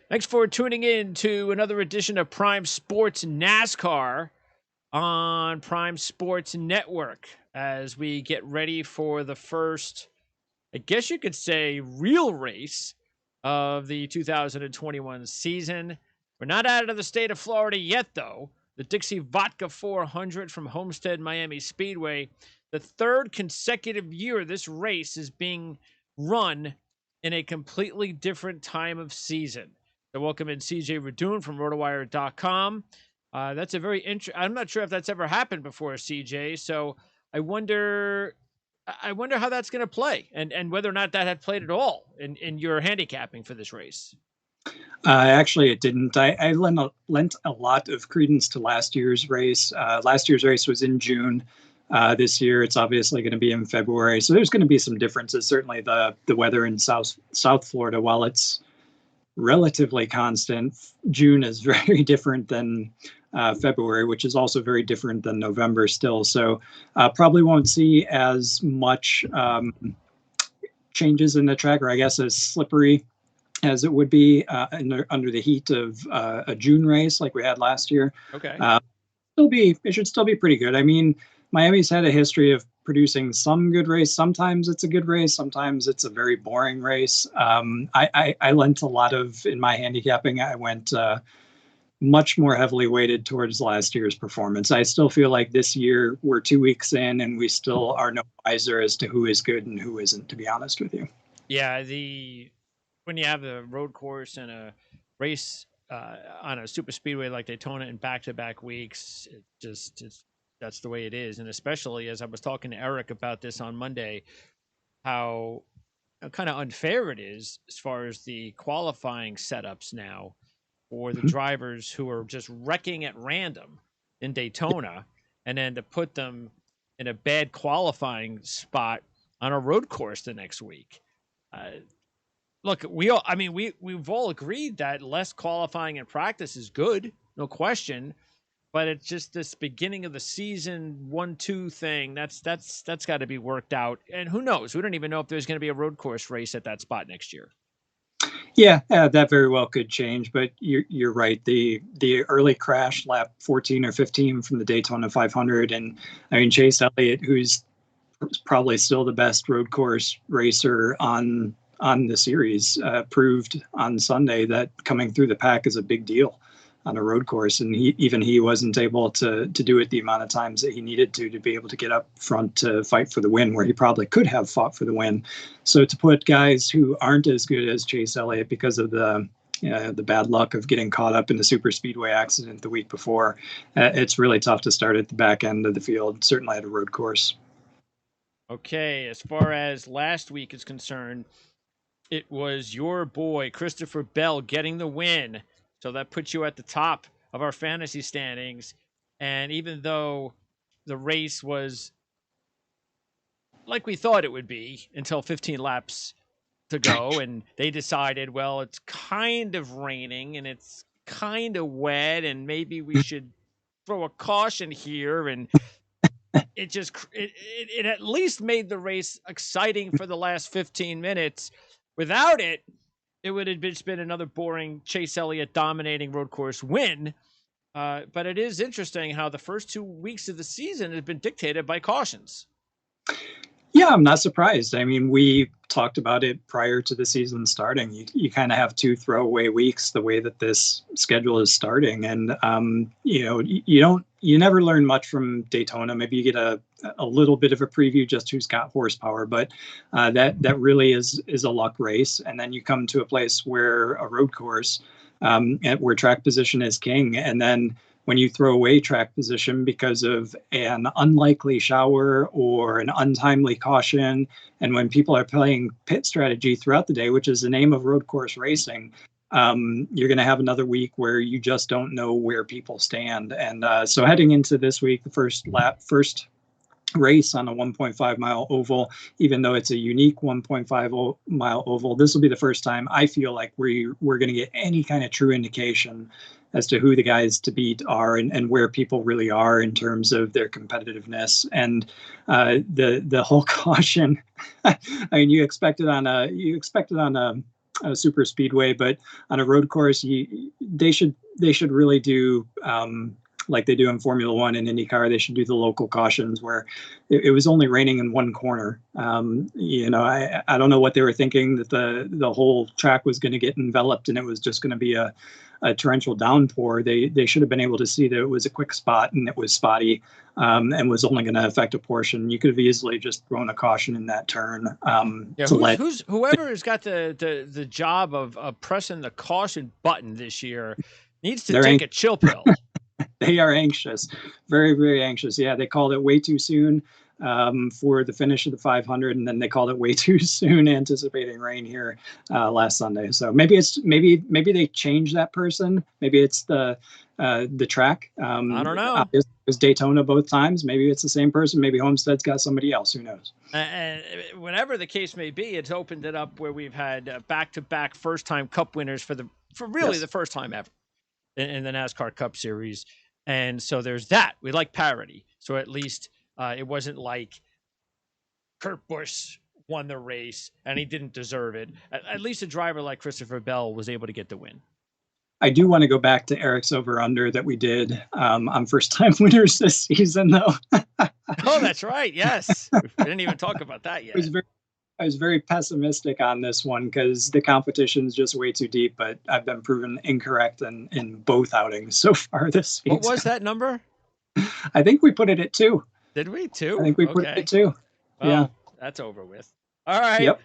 Thanks for tuning in to another edition of Prime Sports NASCAR on Prime Sports Network as we get ready for the first, I guess you could say, real race of the 2021 season. We're not out of the state of Florida yet, though. The Dixie Vodka 400 from Homestead Miami Speedway, the third consecutive year this race is being run in a completely different time of season. So welcome in CJ Radoon from rotowire.com. That's a very interesting. I'm not sure if that's ever happened before, CJ. So I wonder how that's going to play, and whether or not that had played at all in your handicapping for this race. Actually, it didn't. I lent a lot of credence to last year's race. Last year's race was in June. This year, it's obviously going to be in February. So there's going to be some differences. Certainly, the weather in South Florida, while it's relatively constant, June is very different than February, which is also very different than November still. So probably won't see as much changes in the track, or I guess as slippery as it would be under the heat of a June race like we had last year. Okay. It should still be pretty good. I mean, Miami's had a history of producing some good race. Sometimes it's a good race. Sometimes it's a very boring race. I lent a lot of, in my handicapping, I went much more heavily weighted towards last year's performance. I still feel like this year we're 2 weeks in and we still are no wiser as to who is good and who isn't, to be honest with you. Yeah, when you have a road course and a race on a super speedway like Daytona in back-to-back weeks, that's the way it is. And especially as I was talking to Eric about this on Monday, how kind of unfair it is as far as the qualifying setups now for the drivers who are just wrecking at random in Daytona, and then to put them in a bad qualifying spot on a road course the next week. Look, we've all agreed that less qualifying and practice is good, no question. But it's just this beginning of the season 1-2 thing that's got to be worked out. And who knows? We don't even know if there's going to be a road course race at that spot next year. Yeah, that very well could change. But you're right. The early crash, lap 14 or 15 from the Daytona 500, and I mean Chase Elliott, who's probably still the best road course racer on the series, proved on Sunday that coming through the pack is a big deal on a road course, and he wasn't able to do it the amount of times that he needed to be able to get up front to fight for the win, where he probably could have fought for the win. So to put guys who aren't as good as Chase Elliott because of the bad luck of getting caught up in the super speedway accident the week before, it's really tough to start at the back end of the field, certainly at a road course. Okay, as far as last week is concerned, it was your boy Christopher Bell getting the win. So that puts you at the top of our fantasy standings. And even though the race was like we thought it would be until 15 laps to go, and they decided, well, it's kind of raining and it's kind of wet, and maybe we should throw a caution here. And it at least made the race exciting for the last 15 minutes. Without it, it would have just been another boring Chase Elliott dominating road course win. But it is interesting how the first 2 weeks of the season have been dictated by cautions. Yeah, I'm not surprised. I mean, we talked about it prior to the season starting. You kind of have 2 throwaway weeks the way that this schedule is starting, and you never learn much from Daytona. Maybe you get a little bit of a preview just who's got horsepower, but that really is a luck race. And then you come to a place where a road course, where track position is king, and then when you throw away track position because of an unlikely shower or an untimely caution, and when people are playing pit strategy throughout the day, which is the name of road course racing, you're going to have another week where you just don't know where people stand. And so heading into this week, the first race on a 1.5 mile oval, even though it's a unique 1.5 mile oval, this will be the first time I feel like we're going to get any kind of true indication as to who the guys to beat are and where people really are in terms of their competitiveness. And the whole caution, I mean, you expect it on a a super speedway, but on a road course, they should really do like they do in Formula One and IndyCar. They should do the local cautions where it was only raining in one corner. I don't know what they were thinking, that the whole track was going to get enveloped and it was just going to be a torrential downpour. They should have been able to see that it was a quick spot and it was spotty, and was only going to affect a portion. You could have easily just thrown a caution in that turn. Whoever has got the job of pressing the caution button this year needs to take a chill pill. They are anxious, very, very anxious. Yeah, they called it way too soon for the finish of the 500, and then they called it way too soon, anticipating rain here last Sunday. So maybe they changed that person. Maybe it's the track. I don't know. It was Daytona both times. Maybe it's the same person. Maybe Homestead's got somebody else. Who knows? And whatever the case may be, it's opened it up where we've had back-to-back first-time Cup winners for the first time ever in the NASCAR Cup Series. And so there's that. We like parity. So at least it wasn't like Kurt Busch won the race and he didn't deserve it. At least a driver like Christopher Bell was able to get the win. I do want to go back to Eric's over-under that we did on first-time winners this season, though. Oh, that's right. Yes. We didn't even talk about that yet. I was very pessimistic on this one because the competition is just way too deep, but I've been proven incorrect in both outings so far this season. What was that number? I think we put it at 2. Did we? 2? I think we put it at 2. Well, yeah. That's over with. All right. Yep.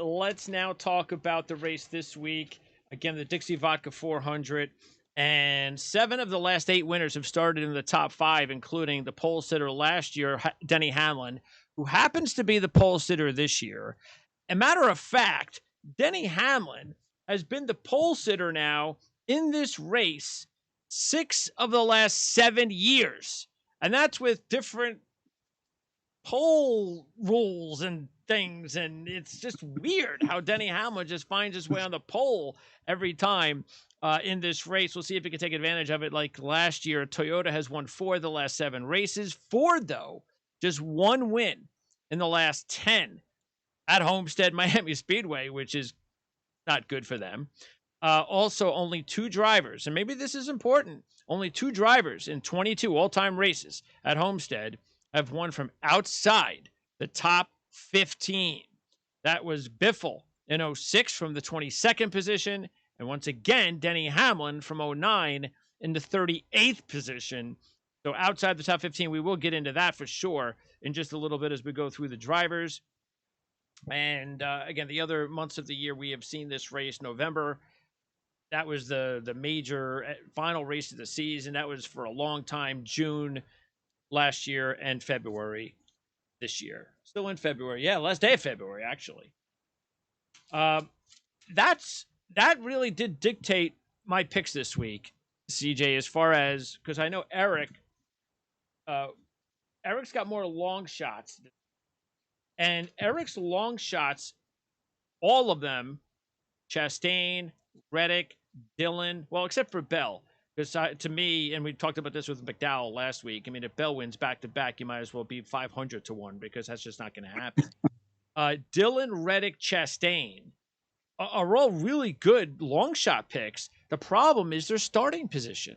Let's now talk about the race this week. Again, the Dixie Vodka 400. And 7 of the last 8 winners have started in the top 5, including the pole sitter last year, Denny Hamlin, who happens to be the pole sitter this year. A matter of fact, Denny Hamlin has been the pole sitter now in this race 6 of the last 7 years. And that's with different pole rules and things. And it's just weird how Denny Hamlin just finds his way on the pole every time in this race. We'll see if he can take advantage of it. Like last year, Toyota has won 4 of the last 7 races. Ford, though, just 1 win in the last 10 at Homestead Miami Speedway, which is not good for them. Also, only 2 drivers, and maybe this is important, only 2 drivers in 22 all-time races at Homestead have won from outside the top 15. That was Biffle in 06 from the 22nd position, and once again, Denny Hamlin from 09 in the 38th position. So outside the top 15, we will get into that for sure in just a little bit as we go through the drivers. And again, the other months of the year, we have seen this race. November, that was the major final race of the season. That was for a long time. June last year and February this year. Still in February. Yeah, last day of February, actually. That really did dictate my picks this week, CJ, as far as, because I know Eric's got more long shots. And Eric's long shots, all of them, Chastain, Reddick, Dillon, well, except for Bell. Because to me, and we talked about this with McDowell last week, I mean, if Bell wins back-to-back, you might as well be 500 to 1 because that's just not going to happen. Dillon, Reddick, Chastain are all really good long shot picks. The problem is their starting position.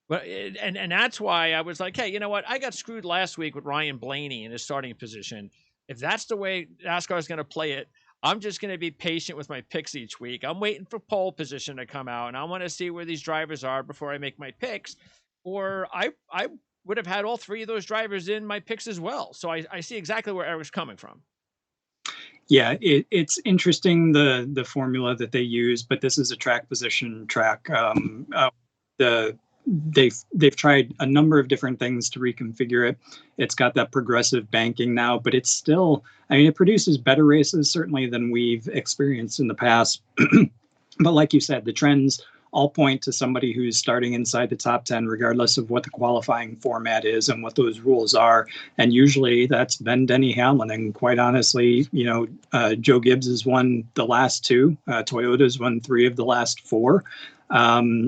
But and that's why I was like, hey, you know what? I got screwed last week with Ryan Blaney in his starting position. If that's the way NASCAR is going to play it, I'm just going to be patient with my picks each week. I'm waiting for pole position to come out, and I want to see where these drivers are before I make my picks. Or I would have had all 3 of those drivers in my picks as well. So I see exactly where Eric's coming from. Yeah, it's interesting the formula that they use, but this is a track position track. They've tried a number of different things to reconfigure it. It's got that progressive banking now, but it's still, I mean, it produces better races certainly than we've experienced in the past. But like you said, the trends all point to somebody who's starting inside the top 10, regardless of what the qualifying format is and what those rules are. And usually that's been Denny Hamlin. And quite honestly, Joe Gibbs has won the last 2. Toyota's won 3 of the last 4.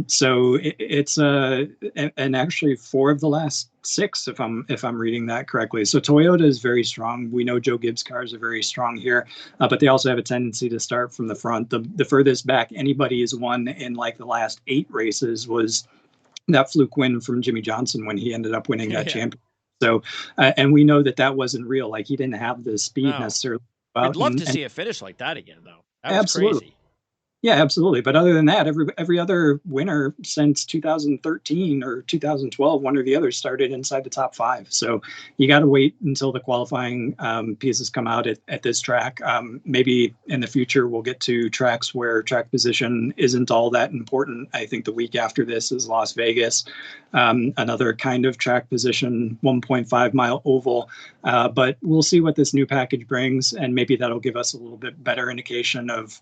So it's and actually 4 of the last 6 if I'm reading that correctly. So Toyota is very strong. We know Joe Gibbs cars are very strong here, but they also have a tendency to start from the front. The furthest back anybody has won in like the last 8 races was that fluke win from Jimmy Johnson when he ended up winning that Yeah. championship. So, and we know that that wasn't real. Like he didn't have the speed No. necessarily I'd out. love to And see a finish like that again, though. That was absolutely. crazy. Yeah, absolutely. But other than that, every other winner since 2013 or 2012, one or the other, started inside the top 5. So you got to wait until the qualifying pieces come out at this track. Maybe in the future we'll get to tracks where track position isn't all that important. I think the week after this is Las Vegas, another kind of track position, 1.5 mile oval. But we'll see what this new package brings, and maybe that'll give us a little bit better indication of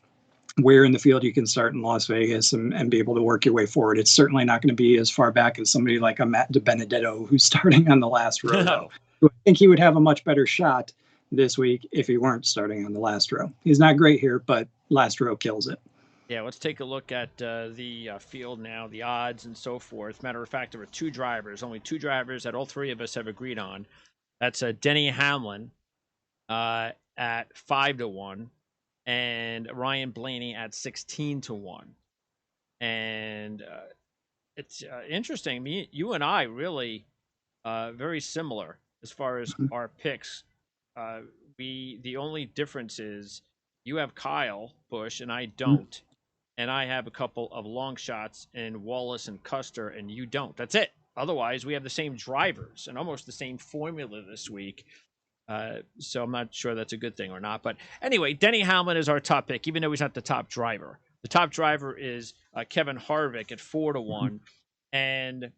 where in the field you can start in Las Vegas and be able to work your way forward. It's certainly not going to be as far back as somebody like a Matt DiBenedetto who's starting on the last row, though. No. I think he would have a much better shot this week if he weren't starting on the last row. He's not great here, but last row kills it. Yeah, let's take a look at the field now, the odds and so forth. Matter of fact, there were 2 drivers, only 2 drivers that all 3 of us have agreed on. That's Denny Hamlin at 5-1, and Ryan Blaney at 16-1. And it's interesting. You and I really very similar as far as our picks. The only difference is you have Kyle Busch and I don't, and I have a couple of long shots in Wallace and Custer, and you don't. That's it. Otherwise, we have the same drivers and almost the same formula this week. So I'm not sure that's a good thing or not. But anyway, Denny Hamlin is our top pick, even though he's not the top driver. The top driver is Kevin Harvick at 4-1. And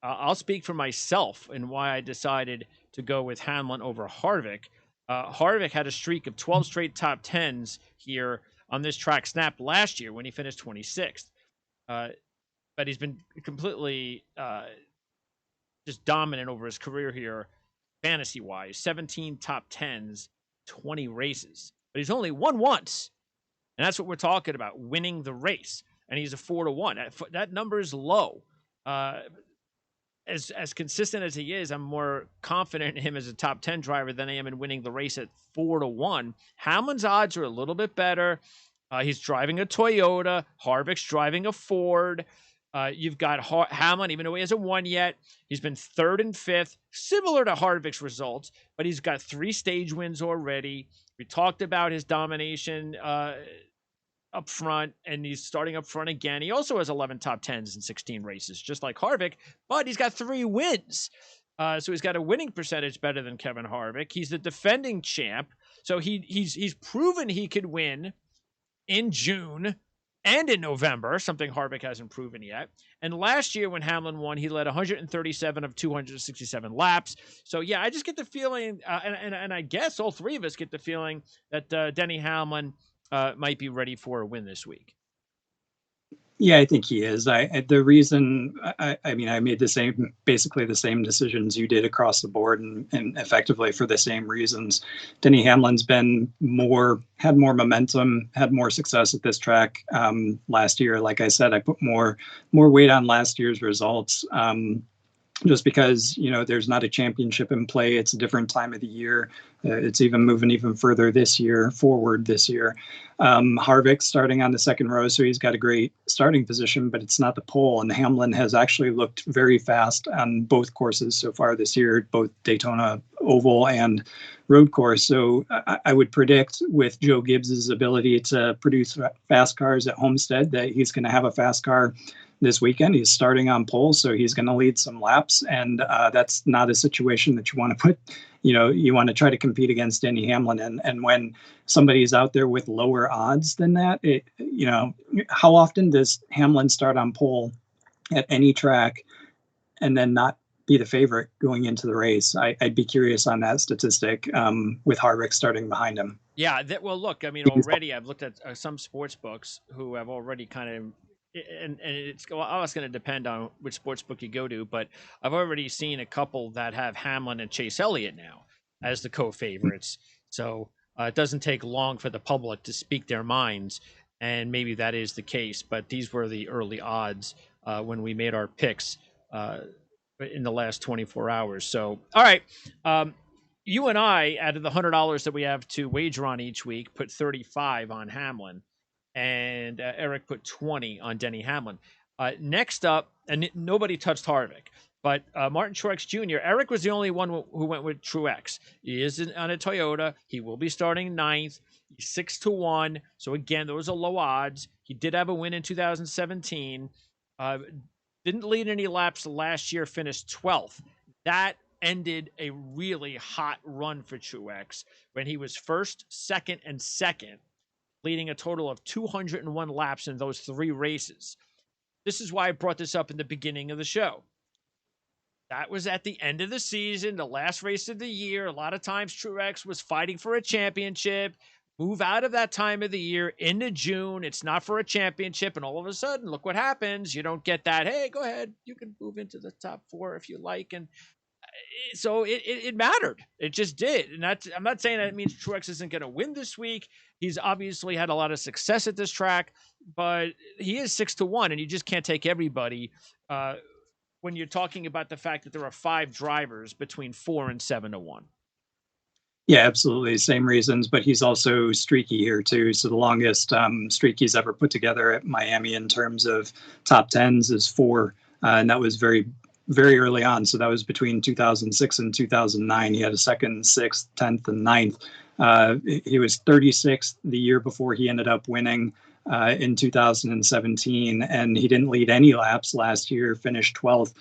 I'll speak for myself and why I decided to go with Hamlin over Harvick. Harvick had a streak of 12 straight top 10s here on this track, snapped last year when he finished 26th. But he's been completely just dominant over his career here, fantasy wise. 17 top 10s, 20 races. But he's only won once. And that's what we're talking about, winning the race. And he's a 4-1. That number is low. As consistent as he is, I'm more confident in him as a top 10 driver than I am in winning the race at 4-1. Hamlin's odds are a little bit better. He's driving a Toyota. Harvick's driving a Ford. You've got Hamlin, even though he hasn't won yet, he's been 3rd and 5th, similar to Harvick's results, but he's got 3 stage wins already. We talked about his domination up front, and he's starting up front again. He also has 11 top 10s in 16 races, just like Harvick, but he's got 3 wins. So he's got a winning percentage better than Kevin Harvick. He's the defending champ, so he's proven he could win in June and in November, something Harvick hasn't proven yet. And last year when Hamlin won, he led 137 of 267 laps. So yeah, I just get the feeling, and I guess all 3 of us get the feeling that Denny Hamlin might be ready for a win this week. Yeah, I think he is. The reason I mean, I made basically the same decisions you did across the board, and effectively for the same reasons. Denny Hamlin's had more momentum, had more success at this track last year. Like I said, I put more weight on last year's results. Just because, there's not a championship in play. It's a different time of the year. It's even moving even further forward this year. Harvick starting on the second row, so he's got a great starting position, but it's not the pole. And Hamlin has actually looked very fast on both courses so far this year, both Daytona Oval and road course. So I would predict with Joe Gibbs's ability to produce fast cars at Homestead that he's going to have a fast car this weekend. He's starting on pole, so he's going to lead some laps, and that's not a situation that you want to put. You want to try to compete against Denny Hamlin, and when somebody's out there with lower odds than that, how often does Hamlin start on pole at any track and then not be the favorite going into the race? I'd be curious on that statistic with Harvick starting behind him. Yeah, well, look, I mean, already I've looked at some sports books who have already kind of, and it's always going to depend on which sports book you go to, but I've already seen a couple that have Hamlin and Chase Elliott now as the co-favorites. So it doesn't take long for the public to speak their minds, and maybe that is the case. But these were the early odds when we made our picks in the last 24 hours. So, all right. You and I, out of the $100 that we have to wager on each week, put 35 on Hamlin, and Eric put 20 on Denny Hamlin. Next up, and nobody touched Harvick, but Martin Truex Jr. Eric was the only one who went with Truex. He is on a Toyota. He will be starting ninth. He's 6-1. So again, those are low odds. He did have a win in 2017. Didn't lead any laps last year. Finished 12th. That ended a really hot run for Truex when he was first, second, and second, leading a total of 201 laps in those 3 races. This is why I brought this up in the beginning of the show. That was at the end of the season, the last race of the year. A lot of times Truex was fighting for a championship. Move out of that time of the year into June. It's not for a championship. And all of a sudden, look what happens. You don't get that, hey, go ahead. You can move into the top 4 if you like. And so it mattered. It just did. And I'm not saying that it means Truex isn't going to win this week. He's obviously had a lot of success at this track, but he is 6-1, and you just can't take everybody when you're talking about the fact that there are 5 drivers between 4 and 7-1. Yeah, absolutely. Same reasons, but he's also streaky here too. So the longest streak he's ever put together at Miami in terms of top 10s is 4. And that was very, very early on. So that was between 2006 and 2009. He had a 2nd, 6th, 10th, and 9th. He was 36th the year before he ended up winning in 2017. And he didn't lead any laps last year, finished 12th.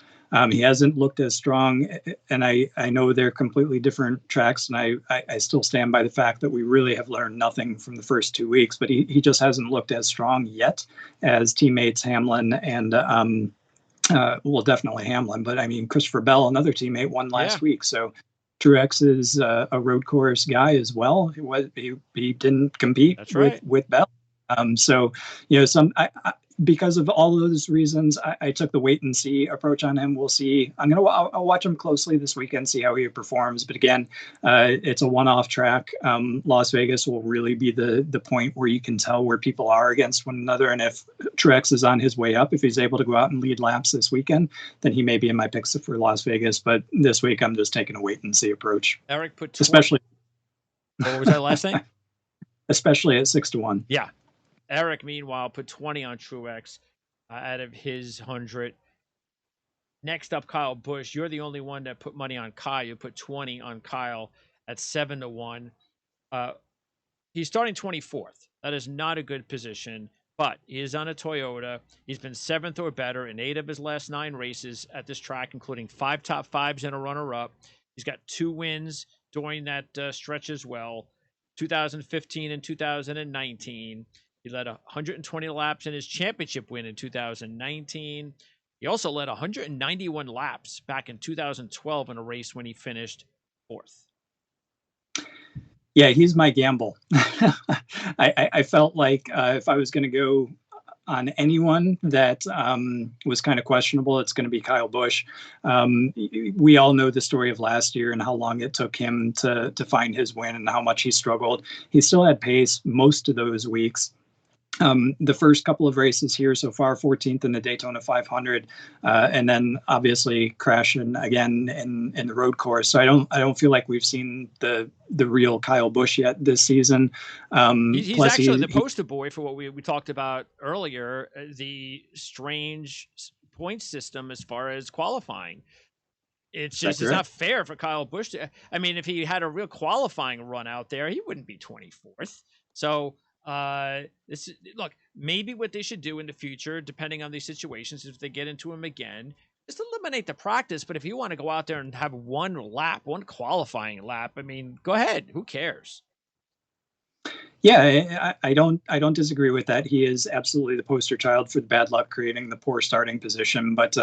He hasn't looked as strong, and I know they're completely different tracks, and I still stand by the fact that we really have learned nothing from the first 2 weeks, but he just hasn't looked as strong yet as teammates Hamlin and, well, definitely Hamlin, but I mean, Christopher Bell, another teammate, won last week, so Truex is a road course guy as well. He didn't compete with Bell. So, you know, because of all of those reasons, I took the wait and see approach on him. We'll see. I'll watch him closely this weekend, see how he performs. But again, it's a one-off track. Las Vegas will really be the point where you can tell where people are against one another. And if Truex is on his way up, if he's able to go out and lead laps this weekend, then he may be in my picks for Las Vegas. But this week, I'm just taking a wait and see approach. Eric put especially. What was that last thing? Especially at 6-1. Yeah. Eric, meanwhile, put 20 on Truex out of his 100. Next up, Kyle Busch. You're the only one that put money on Kyle. You put 20 on Kyle at 7-1. He's starting 24th. That is not a good position, but he is on a Toyota. He's been 7th or better in 8 of his last 9 races at this track, including 5 top 5s and a runner-up. He's got 2 wins during that stretch as well, 2015 and 2019. He led 120 laps in his championship win in 2019. He also led 191 laps back in 2012 in a race when he finished 4th. Yeah, he's my gamble. I felt like if I was going to go on anyone that was kind of questionable, it's going to be Kyle Busch. We all know the story of last year and how long it took him to find his win and how much he struggled. He still had pace most of those weeks. The first couple of races here so far, 14th in the Daytona 500, and then obviously crashing again in the road course. So I don't feel like we've seen the real Kyle Busch yet this season. He's actually the poster boy for what we talked about earlier, the strange point system as far as qualifying. It's just it's not fair for Kyle Busch. I mean, if he had a real qualifying run out there, he wouldn't be 24th. So. Look, maybe what they should do in the future, depending on these situations, if they get into them again, just eliminate the practice. But if you want to go out there and have one qualifying lap, I mean, go ahead. Who cares? Yeah, I don't disagree with that. He is absolutely the poster child for the bad luck creating the poor starting position. But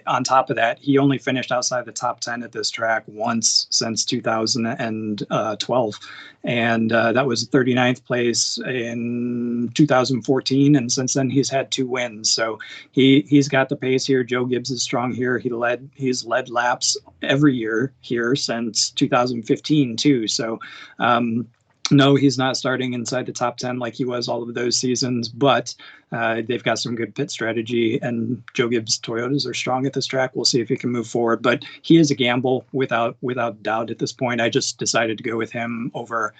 on top of that, he only finished outside the top 10 at this track once since 2012. And that was 39th place in 2014. And since then, he's had 2 wins. So he's got the pace here. Joe Gibbs is strong here. He's led laps every year here since 2015, too. So No, he's not starting inside the top 10 like he was all of those seasons, but they've got some good pit strategy, and Joe Gibbs Toyotas are strong at this track. We'll see if he can move forward, but he is a gamble without doubt at this point. I just decided to go with him over,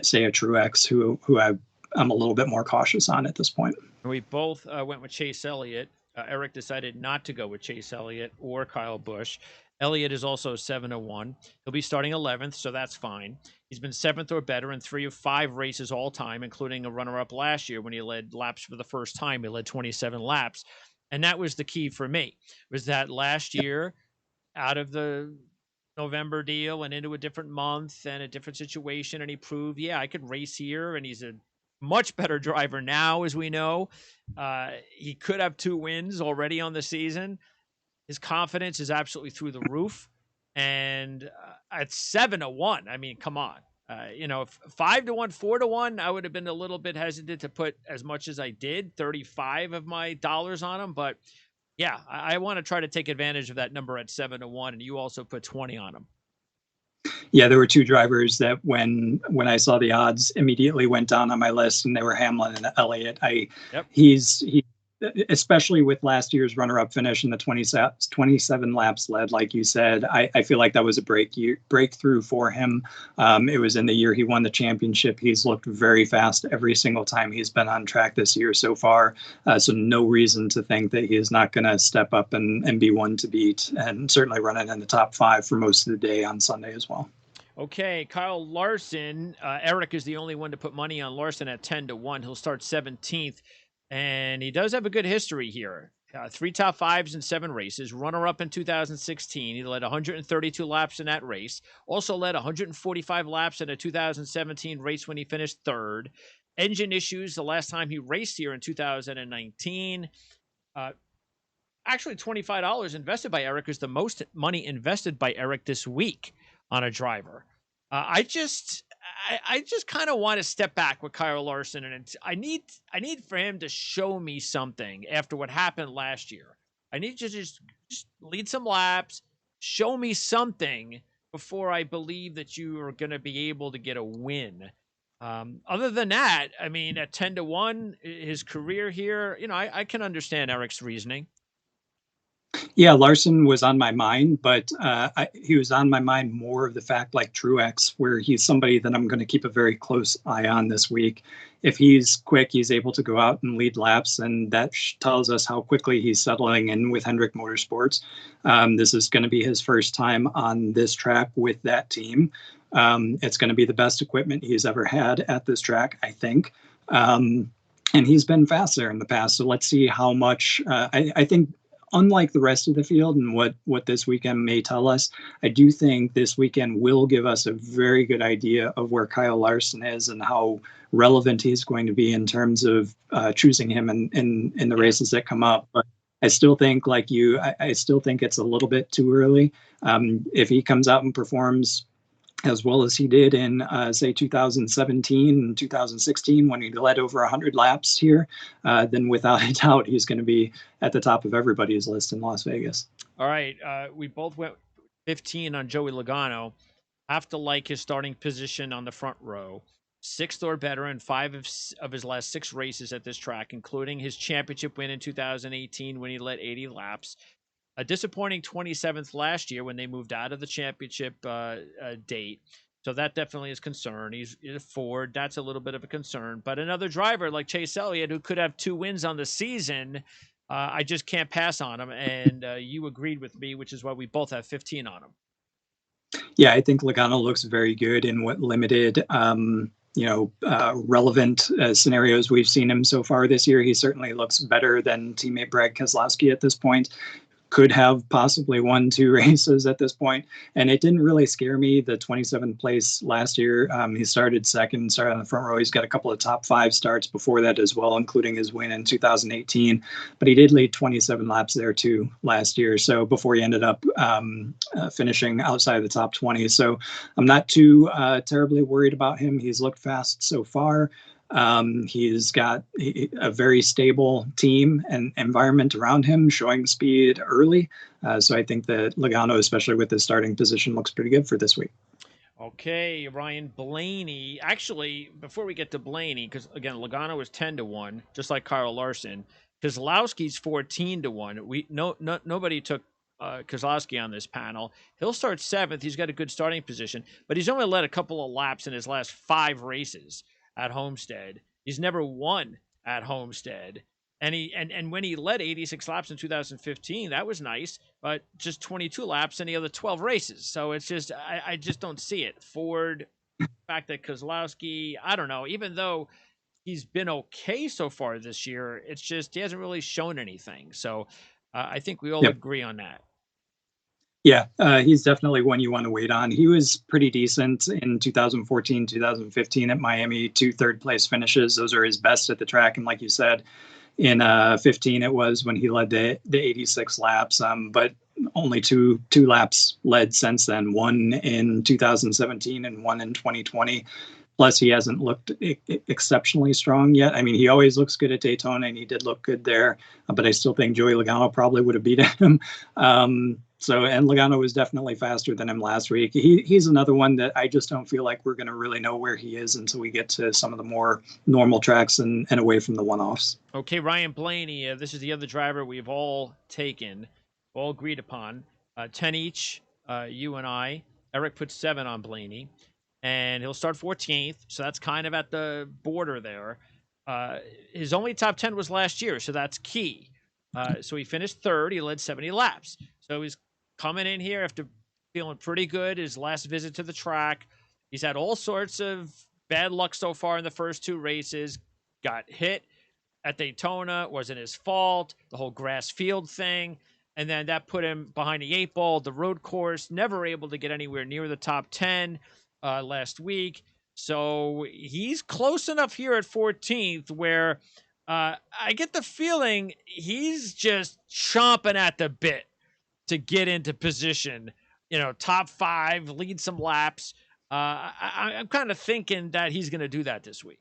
say, a Truex, who I'm a little bit more cautious on at this point. We both went with Chase Elliott. Eric decided not to go with Chase Elliott or Kyle Busch. Elliott is also 7-1. He'll be starting 11th, so that's fine. He's been 7th or better in 3 of 5 races all time, including a runner-up last year when he led laps for the first time. He led 27 laps, and that was the key for me, was that last year, out of the November deal and into a different month and a different situation, and he proved, yeah, I could race here, and he's a much better driver now, as we know. He could have 2 wins already on the season. His confidence is absolutely through the roof. And at 7-1, I mean, come on. 5-1, 4-1, I would have been a little bit hesitant to put as much as I did, 35 of my dollars on him. But yeah, I want to try to take advantage of that number at 7-1. And you also put 20 on him. Yeah, there were 2 drivers that when I saw the odds immediately went down on my list, and they were Hamlin and Elliott. He especially with last year's runner-up finish in the 27 laps led, like you said, I feel like that was a breakthrough for him. It was in the year he won the championship. He's looked very fast every single time he's been on track this year so far. So no reason to think that he is not going to step up and be one to beat, and certainly running in the top 5 for most of the day on Sunday as well. Okay, Kyle Larson. Eric is the only one to put money on Larson at 10-1. He'll start 17th. And he does have a good history here. 3 top 5s in 7 races. Runner-up in 2016. He led 132 laps in that race. Also led 145 laps in a 2017 race when he finished 3rd. Engine issues the last time he raced here in 2019. Actually, $25 invested by Eric is the most money invested by Eric this week on a driver. I just kind of want to step back with Kyle Larson, and I need for him to show me something after what happened last year. I need to just lead some laps, show me something before I believe that you are going to be able to get a win. Other than that, I mean, at 10-1, his career here, I can understand Eric's reasoning. Yeah, Larson was on my mind, but he was on my mind more of the fact, like Truex, where he's somebody that I'm going to keep a very close eye on this week. If he's quick, he's able to go out and lead laps, and that tells us how quickly he's settling in with Hendrick Motorsports. This is going to be his first time on this track with that team. It's going to be the best equipment he's ever had at this track, I think. And he's been fast there in the past. So let's see how much. I think, unlike the rest of the field and what this weekend may tell us, I do think this weekend will give us a very good idea of where Kyle Larson is and how relevant he's going to be in terms of choosing him in the races that come up. But I still think, like you, I still think it's a little bit too early. If he comes out and performs as well as he did in, say, 2017 and 2016, when he led over 100 laps here, then without a doubt, he's going to be at the top of everybody's list in Las Vegas. All right. We both went 15 on Joey Logano. Have to like his starting position on the front row. 6th or better in 5 of his last 6 races at this track, including his championship win in 2018 when he led 80 laps. A disappointing 27th last year when they moved out of the championship date. So that definitely is concern. He's a Ford. That's a little bit of a concern. But another driver like Chase Elliott, who could have 2 wins on the season, I just can't pass on him. And you agreed with me, which is why we both have 15 on him. Yeah, I think Logano looks very good in what limited relevant scenarios we've seen him so far this year. He certainly looks better than teammate Brad Keselowski at this point. Could have possibly won 2 races at this point. And it didn't really scare me, the 27th place last year. He started second, started on the front row. He's got a couple of top 5 starts before that as well, including his win in 2018. But he did lead 27 laps there too last year. So before he ended up finishing outside of the top 20. So I'm not too terribly worried about him. He's looked fast so far. He's got a very stable team and environment around him, showing speed early. So I think that Logano, especially with his starting position, looks pretty good for this week. Okay, Ryan Blaney. Actually, before we get to Blaney, because again, Logano was 10-1, just like Kyle Larson. Kozlowski's 14-1. Nobody took Kozlowski on this panel. He'll start seventh. He's got a good starting position, but he's only led a couple of laps in his last 5 races at Homestead. He's never won at Homestead. And when he led 86 laps in 2015, that was nice, but just 22 laps in the other 12 races. So it's just I just don't see it. Ford, the fact that Kozlowski, I don't know, even though he's been okay so far this year, it's just he hasn't really shown anything. So I think we all Yep. agree on that. Yeah, he's definitely one you want to wait on. He was pretty decent in 2014, 2015 at Miami, 2 third-place finishes. Those are his best at the track. And like you said, in 15, it was when he led the 86 laps, but only two laps led since then, one in 2017 and one in 2020. Plus, he hasn't looked exceptionally strong yet. I mean, he always looks good at Daytona, and he did look good there. But I still think Joey Logano probably would have beat him. And Logano was definitely faster than him last week. He's another one that I just don't feel like we're going to really know where he is until we get to some of the more normal tracks and away from the one-offs. Okay, Ryan Blaney, this is the other driver we've all taken, all agreed upon. 10 each, you and I. Eric put 7 on Blaney, and he'll start 14th, so that's kind of at the border there. His only top 10 was last year, so that's key. So he finished third. He led 70 laps. So he's coming in here after feeling pretty good his last visit to the track. He's had all sorts of bad luck so far in the first 2 races. Got hit at Daytona, wasn't his fault, the whole grass field thing. And then that put him behind the 8 ball, the road course, never able to get anywhere near the top 10 last week. So he's close enough here at 14th where I get the feeling he's just chomping at the bit to get into position, top 5, lead some laps. I'm kind of thinking that he's going to do that this week.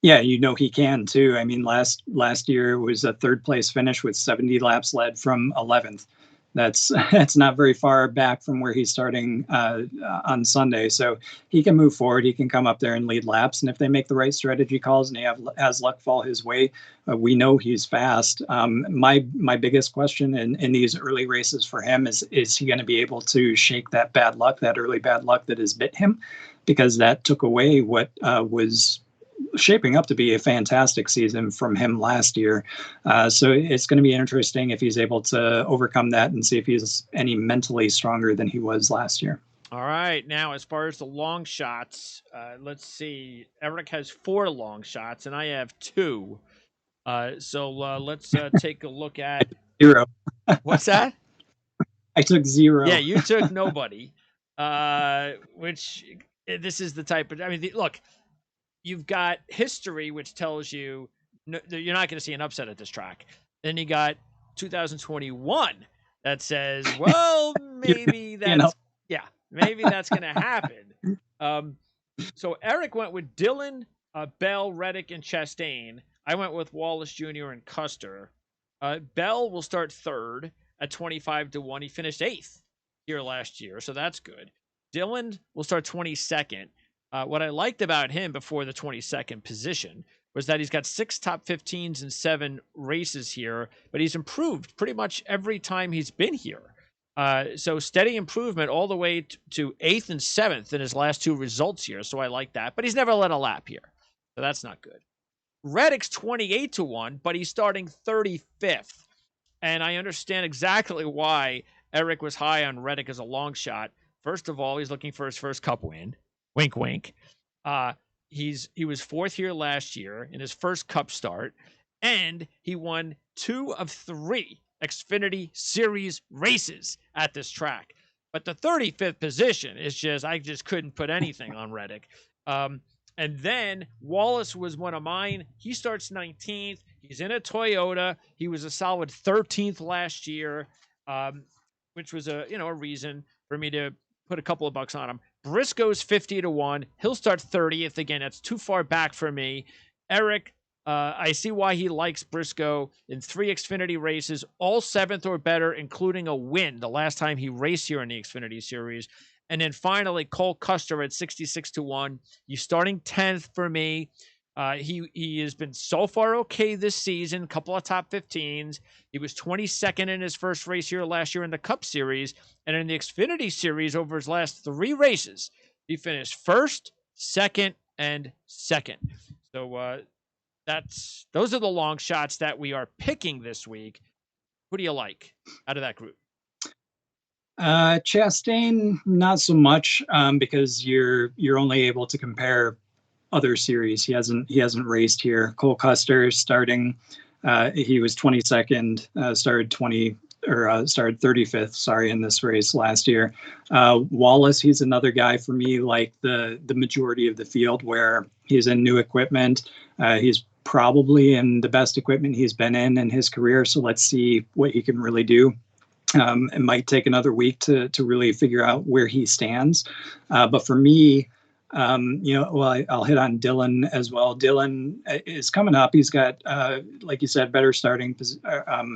Yeah, he can too. I mean, last year was a third place finish with 70 laps led from 11th. That's not very far back from where he's starting on Sunday. So he can move forward. He can come up there and lead laps. And if they make the right strategy calls and he has luck fall his way, we know he's fast. My biggest question in these early races for him is he going to be able to shake that bad luck, that early bad luck that has bit him? Because that took away what was shaping up to be a fantastic season from him last year. So it's going to be interesting if he's able to overcome that and see if he's any mentally stronger than he was last year. All right. Now, as far as the long shots, let's see. Eric has 4 long shots, and I have 2. So let's take a look at 0. What's that? I took 0. Yeah, you took nobody. Which this is the type of. I mean, look. You've got history, which tells you you're not going to see an upset at this track. Then you got 2021 that says, well, maybe that's maybe that's going to happen. So Eric went with Dillon, Bell, Reddick, and Chastain. I went with Wallace Jr. and Custer. Bell will start third at 25-1. He finished 8th here last year, so that's good. Dillon will start 22nd. What I liked about him before the 22nd position was that he's got 6 top 15s and 7 races here, but he's improved pretty much every time he's been here. So steady improvement all the way to 8th and 7th in his last 2 results here. So I like that, but he's never led a lap here. So that's not good. Reddick's 28-1, but he's starting 35th. And I understand exactly why Eric was high on Reddick as a long shot. First of all, he's looking for his first Cup win. Wink, wink. He was 4th here last year in his first Cup start, and he won 2 of 3 Xfinity Series races at this track. But the 35th position is I just couldn't put anything on Reddick. And then Wallace was one of mine. He starts 19th. He's in a Toyota. He was a solid 13th last year, which was a reason for me to put a couple of bucks on him. Briscoe's 50-1. He'll start 30th. Again, that's too far back for me. Eric, I see why he likes Briscoe in 3 Xfinity races, all 7th or better, including a win the last time he raced here in the Xfinity Series. And then finally, Cole Custer at 66-1. He's starting 10th for me. He has been so far okay this season, couple of top 15s. He was 22nd in his first race here last year in the Cup Series. And in the Xfinity Series over his last 3 races, he finished first, second, and second. So those are the long shots that we are picking this week. Who do you like out of that group? Chastain, not so much, because you're only able to compare other series. He hasn't raced here. Cole Custer starting, he was 22nd, started 35th, sorry, in this race last year. Wallace, he's another guy for me, like the majority of the field, where he's in new equipment. He's probably in the best equipment he's been in his career. So let's see what he can really do. It might take another week to really figure out where he stands. But for me, I'll hit on Dylan as well. Dylan is coming up. He's got, like you said, better starting,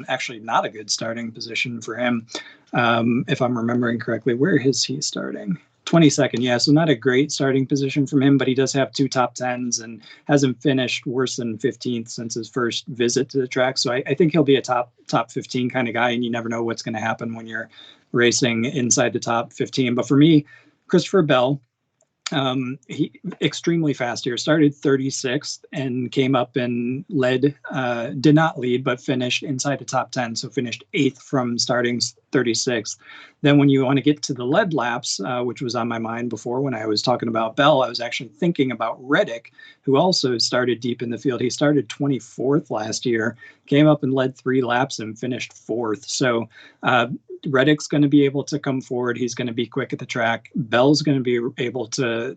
actually not a good starting position for him. If I'm remembering correctly, where is he starting? 22nd, yeah, so not a great starting position from him, but he does have 2 top 10s and hasn't finished worse than 15th since his first visit to the track. So I think he'll be a top 15 kind of guy, and you never know what's going to happen when you're racing inside the top 15. But for me, Christopher Bell, he extremely fast here, started 36th and came up and did not lead, but finished inside the top 10. So finished 8th from starting 36th. Then when you want to get to the lead laps, which was on my mind before when I was talking about Bell, I was actually thinking about Reddick, who also started deep in the field. He started 24th last year, came up and led 3 laps and finished 4th. So Reddick's going to be able to come forward. He's going to be quick at the track. Bell's going to be able to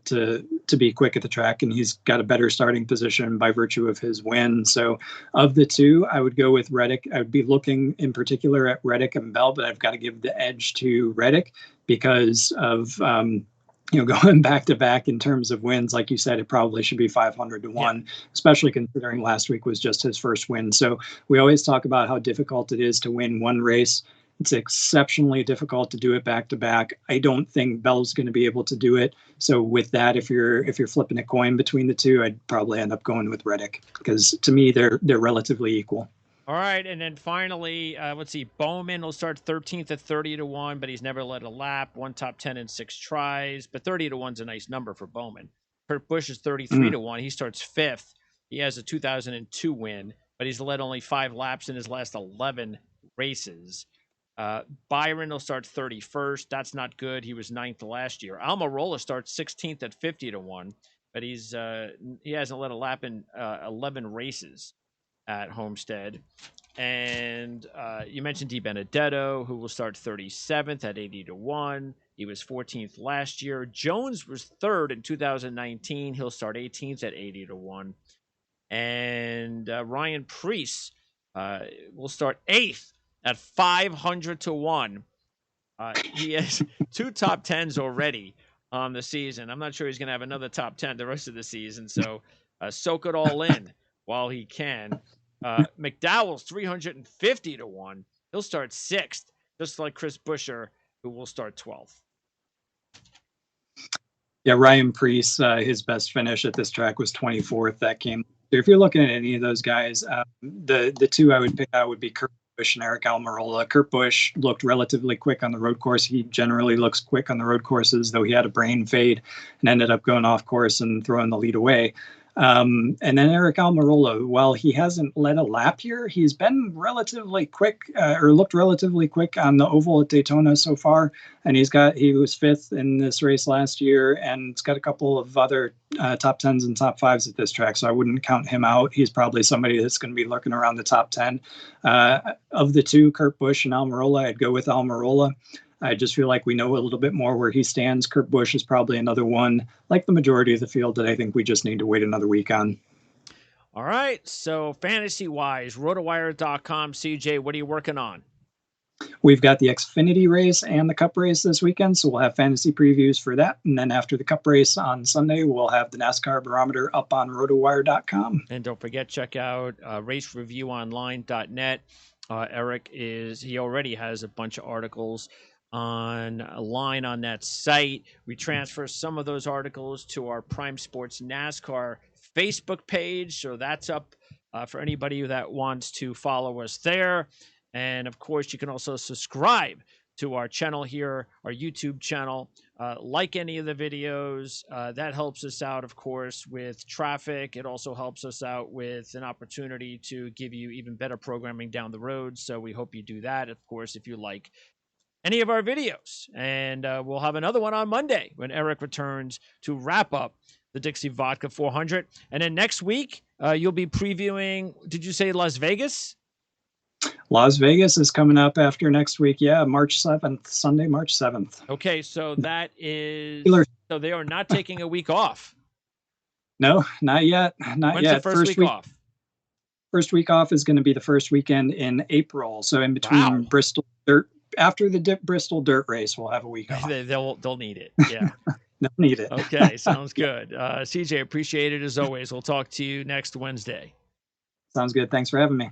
be quick at the track, and he's got a better starting position by virtue of his win. So of the two, I would go with Reddick. I would be looking in particular at Reddick and Bell, but I've got to give the edge to Reddick because of going back to back in terms of wins. Like you said, it probably should be 500-1, especially considering last week was just his first win. So we always talk about how difficult it is to win one race. It's exceptionally difficult to do it back to back. I don't think Bell's going to be able to do it. So with that, if you're flipping a coin between the two, I'd probably end up going with Reddick because to me they're relatively equal. All right, and then finally, let's see. Bowman will start 13th at 30-1, but he's never led a lap. 1 top 10 in 6 tries, but 30-1's a nice number for Bowman. Kurt Busch is 33-1. He starts 5th. He has a 2002 win, but he's led only 5 laps in his last 11 races. Byron will start 31st. That's not good. He was 9th last year. Almarola starts 16th at 50-1, but he hasn't led a lap in 11 races at Homestead. And you mentioned DiBenedetto, who will start 37th at 80-1. He was 14th last year. Jones was 3rd in 2019. He'll start 18th at 80-1. And Ryan Preece will start 8th at 500-1. He has 2 top 10s already on the season. I'm not sure he's going to have another top 10 the rest of the season. So soak it all in while he can. McDowell's 350-1. He'll start 6th, just like Chris Buescher, who will start 12th. Yeah, Ryan Preece, his best finish at this track was 24th. That came. If you're looking at any of those guys, the two I would pick out would be Kurt Busch and Eric Almarola. Kurt Busch looked relatively quick on the road course. He generally looks quick on the road courses, though he had a brain fade and ended up going off course and throwing the lead away. And then Eric Almarola, while he hasn't led a lap here, he's been relatively quick or looked relatively quick on the oval at Daytona so far. And he was 5th in this race last year, and it's got a couple of other top 10s and top 5s at this track. So I wouldn't count him out. He's probably somebody that's going to be lurking around the top 10. Of the two, Kurt Busch and Almarola, I'd go with Almarola. I just feel like we know a little bit more where he stands. Kurt Busch is probably another one, like the majority of the field, that I think we just need to wait another week on. All right. So fantasy-wise, rotowire.com. CJ, what are you working on? We've got the Xfinity race and the Cup race this weekend, so we'll have fantasy previews for that. And then after the Cup race on Sunday, we'll have the NASCAR barometer up on rotowire.com. And don't forget, check out racereviewonline.net. Eric he already has a bunch of articles online on that site. We transfer some of those articles to our Prime Sports NASCAR Facebook page, so that's up for anybody that wants to follow us there. And of course, you can also subscribe to our channel here, our YouTube channel. Like any of the videos. That helps us out, of course, with traffic. It also helps us out with an opportunity to give you even better programming down the road. So we hope you do that, of course, if you like any of our videos. And we'll have another one on Monday when Eric returns to wrap up the Dixie Vodka 400. And then next week, you'll be previewing, did you say Las Vegas? Las Vegas is coming up after next week. Yeah, March 7th, Sunday, March 7th. Okay, so that is, so they are not taking a week off. No, not yet. Not When's yet. The first week off? First week off is going to be the first weekend in April. So in between Bristol Dirt, after the Bristol Dirt race, we'll have a week off. They'll need it. Yeah. They'll need it. Okay, sounds good. CJ, appreciate it as always. We'll talk to you next Wednesday. Sounds good. Thanks for having me.